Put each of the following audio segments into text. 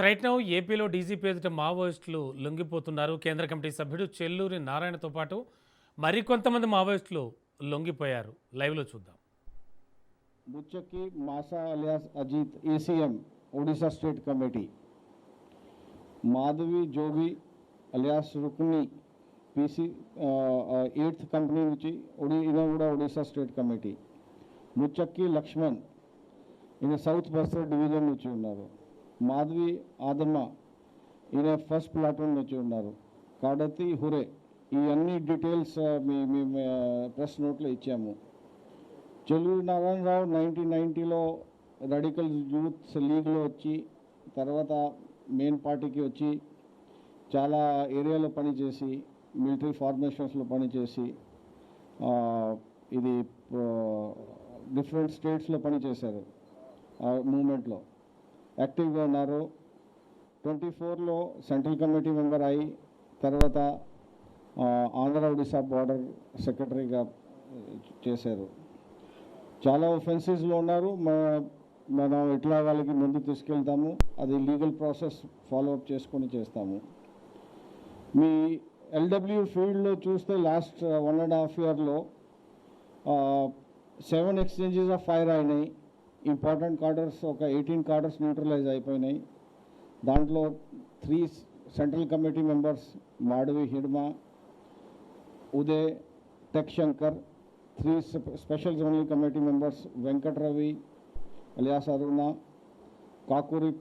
Right now ఏపీలో DGP ఎదుట మావోయిస్టులు లొంగిపోతున్నారు. కేంద్ర కమిటీ సభ్యుడు చెల్లూరి నారాయణతో పాటు మరికొంతమంది మావోయిస్టులు లొంగిపోయారు. లైవ్లో చూద్దాం. Buchaki Masa alias Ajit ACM Odisha state committee, Madhavi Jogi alias Rukni PC 8th company నుంచి ఈయన కూడా ఒడిశా స్టేట్ కమిటీ. బుచ్చక్కి లక్ష్మణ్ ఈయన సౌత్ బస్తర్ డివిజన్ నుంచి ఉన్నారు. మాధవి ఆదమ్మ ఈయన ఫస్ట్ ప్లాటూన్ నుంచి ఉన్నారు. కాడతి హురే ఈ అన్ని డీటెయిల్స్ మీ ప్రెస్ నోట్లో ఇచ్చాము. చెల్లూరి నారాయణరావు 1990లో రాడికల్ యూత్ లీగ్లో వచ్చి తర్వాత మెయిన్ పార్టీకి వచ్చి చాలా ఏరియాలో పనిచేసి మిలిటరీ ఫార్మేషన్స్లో పనిచేసి ఇది డిఫరెంట్ స్టేట్స్లో పనిచేశారు. మూమెంట్లో యాక్టివ్గా ఉన్నారు. 24లో సెంట్రల్ కమిటీ మెంబర్ అయి తర్వాత ఆంధ్ర ఒడిశా బార్డర్ సెక్రటరీగా చేశారు. చాలా ఒఫెన్సెస్లో ఉన్నారు. మనం ఎట్లా వాళ్ళకి ముందు తీసుకెళ్తాము, అది లీగల్ ప్రాసెస్ ఫాలోఅప్ చేసుకొని చేస్తాము. మీ ఎల్డబ్ల్యూ ఫీల్డ్లో చూస్తే లాస్ట్ 1.5 ఇయర్లో 7 ఎక్స్చేంజెస్ ఆఫ్ ఫైర్ అయినాయి. ఇంపార్టెంట్ కార్డర్స్ ఒక 18 కార్డర్స్ న్యూట్రలైజ్ అయిపోయినాయి. దాంట్లో 3 central committee members Madvi Hidma, Uday, tech Shankar, 3 special zonal committee members Venkat Ravi alias Aruna, Kakuri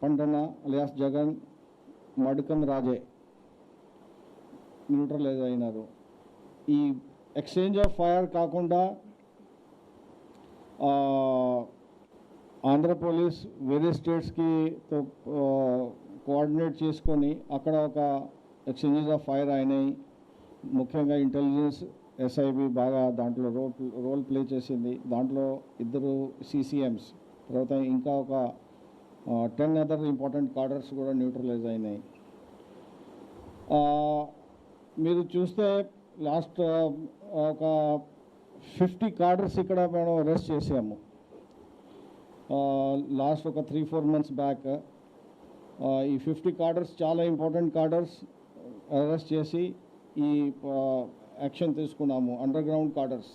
Pandana alias Jagan, Madakan Raje neutralize అయినారు. ఈ ఎక్స్చేంజ్ ఆఫ్ ఫైర్ కాకుండా ఆంధ్ర పోలీస్ వేరే స్టేట్స్కి కోఆర్డినేట్ చేసుకొని అక్కడ ఒక ఎక్స్చేంజెస్ ఆఫ్ ఫైర్ అయినాయి. ముఖ్యంగా ఇంటెలిజెన్స్ ఎస్ఐబి బాగా దాంట్లో రోల్ ప్లే చేసింది. దాంట్లో 2 CCMs, తర్వాత ఇంకా ఒక 10 అదర్ ఇంపార్టెంట్ కార్డర్స్ కూడా న్యూట్రలైజ్ అయినాయి. మీరు చూస్తే లాస్ట్ ఒక 50 కార్డర్స్ ఇక్కడ మేము అరెస్ట్ చేసాము. లాస్ట్ ఒక 3-4 months బ్యాక్ ఈ 50 కార్డర్స్ చాలా ఇంపార్టెంట్ కార్డర్స్ అరెస్ట్ చేసి ఈ యాక్షన్ తీసుకున్నాము. అండర్ గ్రౌండ్ కార్డర్స్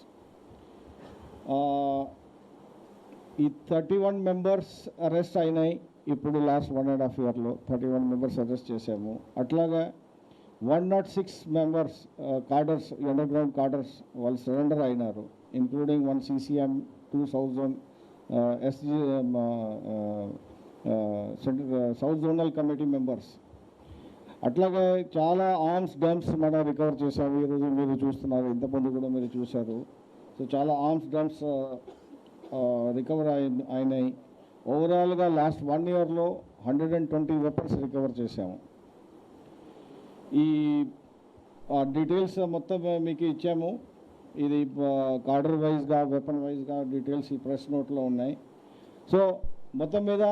ఈ 31 మెంబర్స్ అరెస్ట్ అయినాయి. ఇప్పుడు లాస్ట్ 1.5 ఇయర్లో 31 మెంబర్స్ అరెస్ట్ చేసాము. అట్లాగా 106 మెంబర్స్ కార్డర్స్ అండర్ గ్రౌండ్ కార్డర్స్ వాళ్ళు సరెండర్ అయినారు, including 1 CCM, 2000 SG south zonal committee members. అట్లాగే చాలా ఆర్మ్స్ డ్రమ్స్ మనం రికవర్ చేశాము. ఈరోజు మీరు చూస్తున్నారు, ఇంతమంది కూడా మీరు చూశారు. సో చాలా ఆర్మ్స్ డ్రమ్స్ రికవర్ అయినాయి. ఓవరాల్గా లాస్ట్ 1 ఇయర్లో 120 వెపన్స్ రికవర్ చేశాము. ఈ డీటెయిల్స్ మొత్తం మీకు ఇచ్చాము. ఇది కార్డర్ వైజ్గా వెపన్ వైజ్గా డీటెయిల్స్ ఈ ప్రెస్ నోట్లో ఉన్నాయి. సో మొత్తం మీద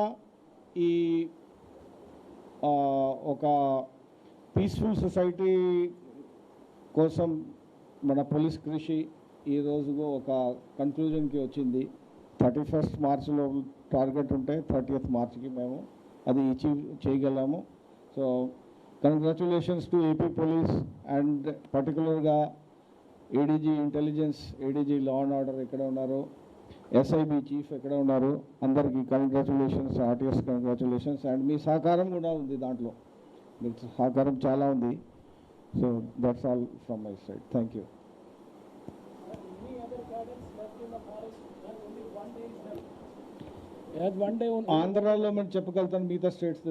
ఈ ఒక పీస్ఫుల్ సొసైటీ కోసం మన పోలీస్ కృషి ఈరోజు ఒక కన్క్లూజన్కి వచ్చింది. 31st మార్చ్లో టార్గెట్ ఉంటే 30th మార్చ్కి మేము అది అచీవ్ చేయగలము. So congratulations to AP police and పర్టికులర్గా ADG intelligence, ADG law and order ఎక్కడ ఉన్నారు, ఎస్ఐబి చీఫ్ ఎక్కడ ఉన్నారు, అందరికీ కంగ్రాచులేషన్స్, ఆర్టీఎస్ కంగ్రాచులేషన్స్. అండ్ మీ సహకారం కూడా ఉంది దాంట్లో, మీ సహకారం చాలా ఉంది. So that's all from my side. Thank you. ఆంధ్రాలో మనం చెప్పగలుగుతాను, మిగతా స్టేట్స్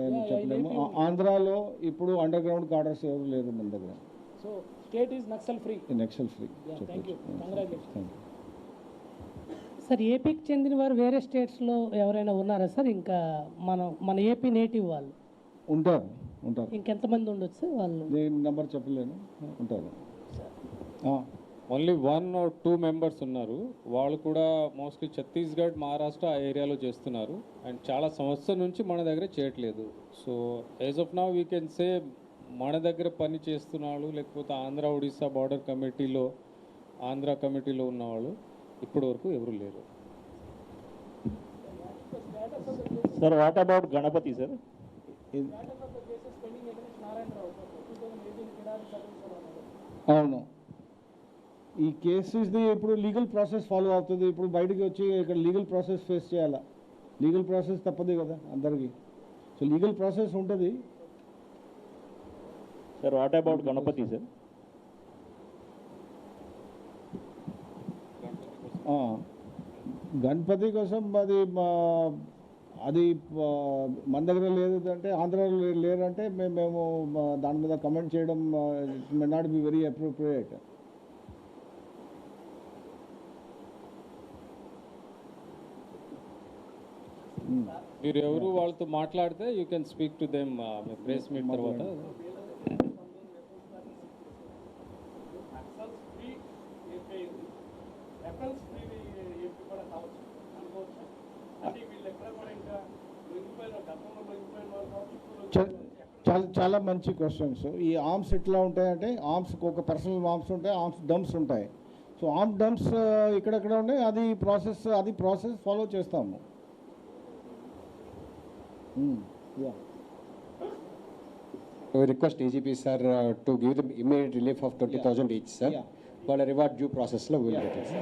నేను చెప్పలేము. ఆంధ్రాలో ఇప్పుడు అండర్ గ్రౌండ్ కార్డర్స్ ఎవరు లేరు మన దగ్గర. So state is Naxal free. Naxal free. Thank you. Congratulation. Sir, ఏపీకి చెందిన వారు వేరే స్టేట్స్లో ఎవరైనా ఉన్నారా సార్? ఇంకా మన ఏపీ నేటివ్ వాళ్ళు ఉంటారు. ఇంకెంతమంది ఉండొచ్చు సార్? వాళ్ళు నేను నెంబర్ చెప్పలేను, ఉంటారు. ఓన్లీ 1 or 2 మెంబర్స్ ఉన్నారు. వాళ్ళు కూడా మోస్ట్లీ ఛత్తీస్గఢ్, మహారాష్ట్ర ఆ ఏరియాలో చేస్తున్నారు. అండ్ చాలా సంవత్సరం నుంచి మన దగ్గర చేయట్లేదు. So as of now we can say మన దగ్గర పని చేస్తున్నాడు, లేకపోతే ఆంధ్ర ఒడిశా బార్డర్ కమిటీలో ఆంధ్ర కమిటీలో ఉన్నవాళ్ళు ఇప్పటి వరకు ఎవరు లేరు. Sir, what about Ganapati, sir? Cases pending against Narayana Rao 2018 Kidari service అవును, ఈ కేసెస్ది ఇప్పుడు లీగల్ ప్రాసెస్ ఫాలో అవుతుంది. ఇప్పుడు బయటికి వచ్చి ఇక్కడ లీగల్ ప్రాసెస్ ఫేస్ చేయాలా, లీగల్ ప్రాసెస్ తప్పదు కదా అందరికీ. సో లీగల్ ప్రాసెస్ ఉంటుంది. Sir what about Ganapati sir? Ganapati కోసం అది మన దగ్గర లేదు అంటే, ఆంధ్రాలో లేరంటే మేము దాని మీద కమెంట్ చేయడం it may not be very appropriate. మీరు ఎవరు వాళ్ళతో మాట్లాడితే you can speak to them press meet తర్వాత. చాలా మంచి క్వశ్చన్స్. ఈ ఆర్మ్స్ ఎట్లా ఉంటాయంటే, ఆర్మ్స్ ఒక పర్సనల్ ఆర్మ్స్ ఉంటాయి, ఆర్మ్స్ డంప్స్ ఉంటాయి. సో ఆర్మ్ డంప్స్ ఇక్కడెక్కడ ఉన్నాయి, అది ప్రాసెస్ ఫాలో చేస్తాము. We request DGP sir to give them immediate relief of 20,000 each, sir. Yeah. But a reward due process lo will get it, sir.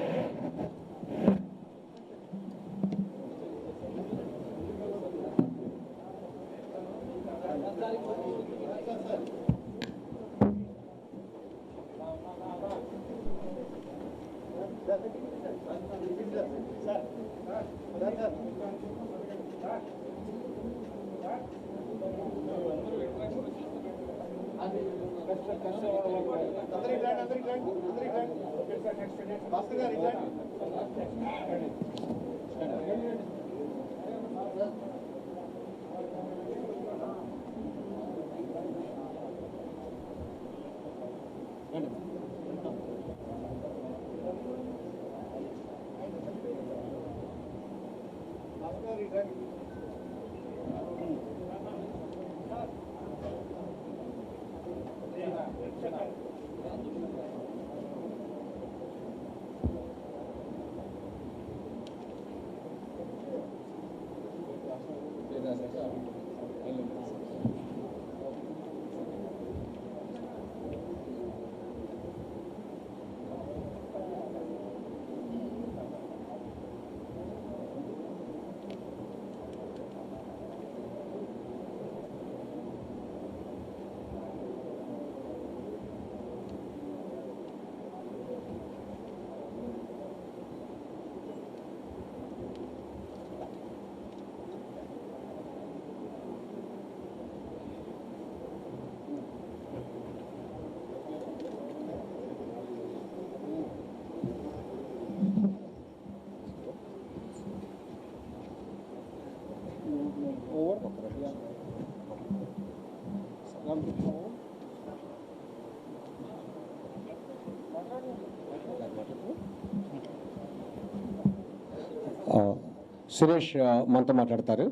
Suresh మనతో మాట్లాడతారు.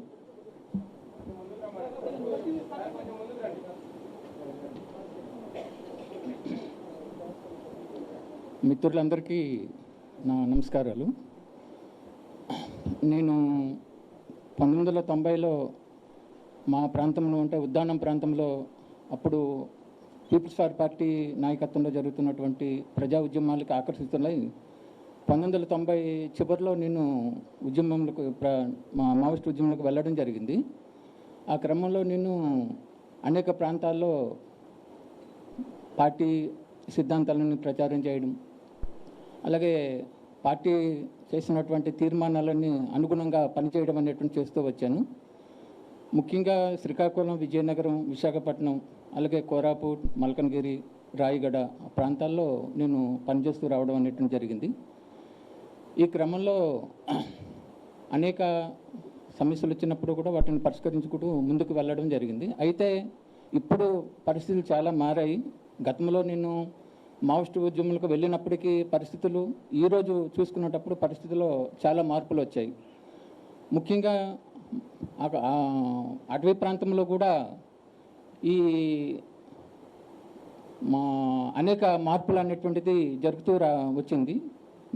మిత్రులందరికీ నా నమస్కారాలు. నేను 1990లో మా ప్రాంతంలో అంటే ఉద్దానం ప్రాంతంలో అప్పుడు పీపుల్స్ ఫర్ పార్టీ నాయకత్వంలో జరుగుతున్నటువంటి ప్రజా ఉద్యమాలకు ఆకర్షితులై 1990 చివరిలో నేను ఉద్యమంలోకి మావోయిస్ట్ ఉద్యమంలోకి వెళ్ళడం జరిగింది. ఆ క్రమంలో నేను అనేక ప్రాంతాల్లో పార్టీ సిద్ధాంతాలను ప్రచారం చేయడం, అలాగే పార్టీ చేసినటువంటి తీర్మానాలన్నీ అనుగుణంగా పనిచేయడం అనేటువంటి చేస్తూ వచ్చాను. ముఖ్యంగా శ్రీకాకుళం, విజయనగరం, విశాఖపట్నం, అలాగే కోరాపూట్, మల్కనగిరి, రాయగడ ప్రాంతాల్లో నేను పనిచేస్తూ రావడం అనేటువంటి జరిగింది. ఈ క్రమంలో అనేక సమస్యలు వచ్చినప్పుడు కూడా వాటిని పరిష్కరించుకుంటూ ముందుకు వెళ్ళడం జరిగింది. అయితే ఇప్పుడు పరిస్థితులు చాలా మారాయి. గతంలో నేను మావోయిస్ట్ ఉద్యమాలకు వెళ్ళినప్పటికీ పరిస్థితులు ఈరోజు చూసుకునేటప్పుడు పరిస్థితుల్లో చాలా మార్పులు వచ్చాయి. ముఖ్యంగా అటవీ ప్రాంతంలో కూడా ఈ అనేక మార్పులు అనేటువంటిది జరుగుతూ వచ్చింది.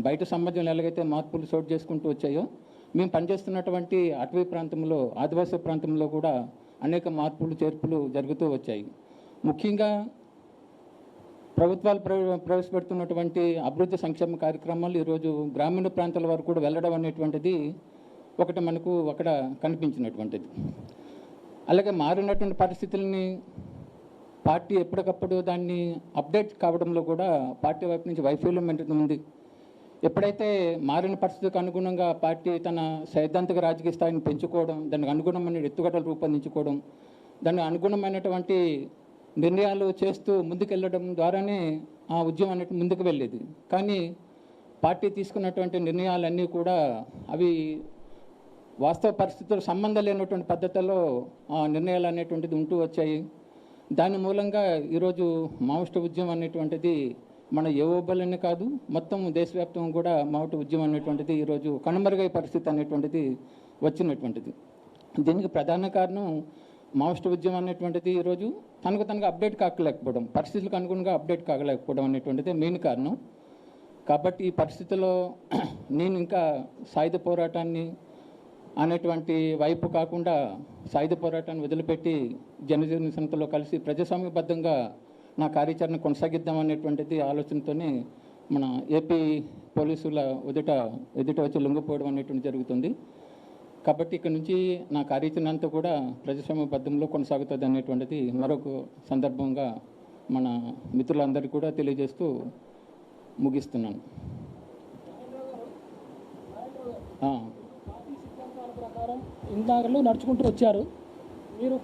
బయట సమాజంలో ఎలాగైతే మార్పులు చోటు చేసుకుంటూ వచ్చాయో మేము పనిచేస్తున్నటువంటి అటవీ ప్రాంతంలో, ఆదివాసీ ప్రాంతంలో కూడా అనేక మార్పులు చేర్పులు జరుగుతూ వచ్చాయి. ముఖ్యంగా ప్రభుత్వాలు ప్రవేశపెడుతున్నటువంటి అభివృద్ధి సంక్షేమ కార్యక్రమాలు ఈరోజు గ్రామీణ ప్రాంతాల వరకు కూడా వెళ్ళడం అనేటువంటిది ఒకటి మనకు అక్కడ కనిపించినటువంటిది. అలాగే మారినటువంటి పరిస్థితుల్ని పార్టీ ఎప్పటికప్పుడు దాన్ని అప్డేట్ కావడంలో కూడా పార్టీ వైపు నుంచి వైఫల్యం అనేది ఉంది. ఎప్పుడైతే మారిన పరిస్థితికి అనుగుణంగా పార్టీ తన సైద్ధాంతిక రాజకీయ స్థాయిని పెంచుకోవడం, దానికి అనుగుణమైన ఎత్తుగడలు రూపొందించుకోవడం, దానికి అనుగుణమైనటువంటి నిర్ణయాలు చేస్తూ ముందుకెళ్ళడం ద్వారానే ఆ ఉద్యమం అనేది ముందుకు వెళ్ళేది. కానీ పార్టీ తీసుకున్నటువంటి నిర్ణయాలన్నీ కూడా అవి వాస్తవ పరిస్థితులు సంబంధం లేనటువంటి పద్ధతుల్లో ఆ నిర్ణయాలు అనేటువంటిది ఉంటూ వచ్చాయి. దాని మూలంగా ఈరోజు మావోయిస్టు ఉద్యమం అనేటువంటిది మన ఏఓబలనే కాదు, మొత్తం దేశవ్యాప్తంగా కూడా మావోయిస్టు ఉద్యమం అనేటువంటిది ఈరోజు కనుమరుగై పరిస్థితి అనేటువంటిది వచ్చినటువంటిది. దీనికి ప్రధాన కారణం మావోయిస్టు ఉద్యమం అనేటువంటిది ఈరోజు తనకు అప్డేట్ కాకలేకపోవడం, పరిస్థితులకు అనుగుణంగా అప్డేట్ కాకలేకపోవడం అనేటువంటిది మెయిన్ కారణం. కాబట్టి ఈ పరిస్థితుల్లో నేను ఇంకా సాయుధ పోరాటాన్ని అనేటువంటి వైపు కాకుండా సాయుధ పోరాటాన్ని వదిలిపెట్టి జనజీవన సంస్థలో కలిసి ప్రజాస్వామ్యబద్ధంగా నా కార్యాచరణ కొనసాగిద్దాం అనేటువంటిది ఆలోచనతోనే మన ఏపీ పోలీసుల ఎదుట వచ్చి లొంగిపోవడం అనేటువంటి జరుగుతుంది. కాబట్టి ఇక్కడ నుంచి నా కార్యాచరణ అంతా కూడా ప్రజాస్వామ్యబద్ధంలో కొనసాగుతుంది అనేటువంటిది మరొక సందర్భంగా మన మిత్రులందరికీ కూడా తెలియజేస్తూ ముగిస్తున్నాను. పార్టీ సిద్ధాంతాల ప్రకారం ఇందాకలు నడుచుకుంటూ వచ్చారు. మీరు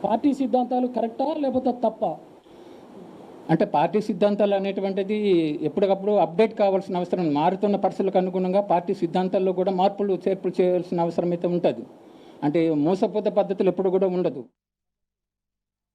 పార్టీ సిద్ధాంతాలు కరెక్టా లేకపోతే తప్ప? అంటే పార్టీ సిద్ధాంతాలు అనేటువంటిది ఎప్పటికప్పుడు అప్డేట్ కావాల్సిన అవసరం, మారుతున్న పరిస్థితులకు అనుగుణంగా పార్టీ సిద్ధాంతాల్లో కూడా మార్పులు చేర్పులు చేయాల్సిన అవసరం అయితే ఉంటుంది. అంటే మోసపోత పద్ధతులు ఎప్పుడు కూడా ఉండదు.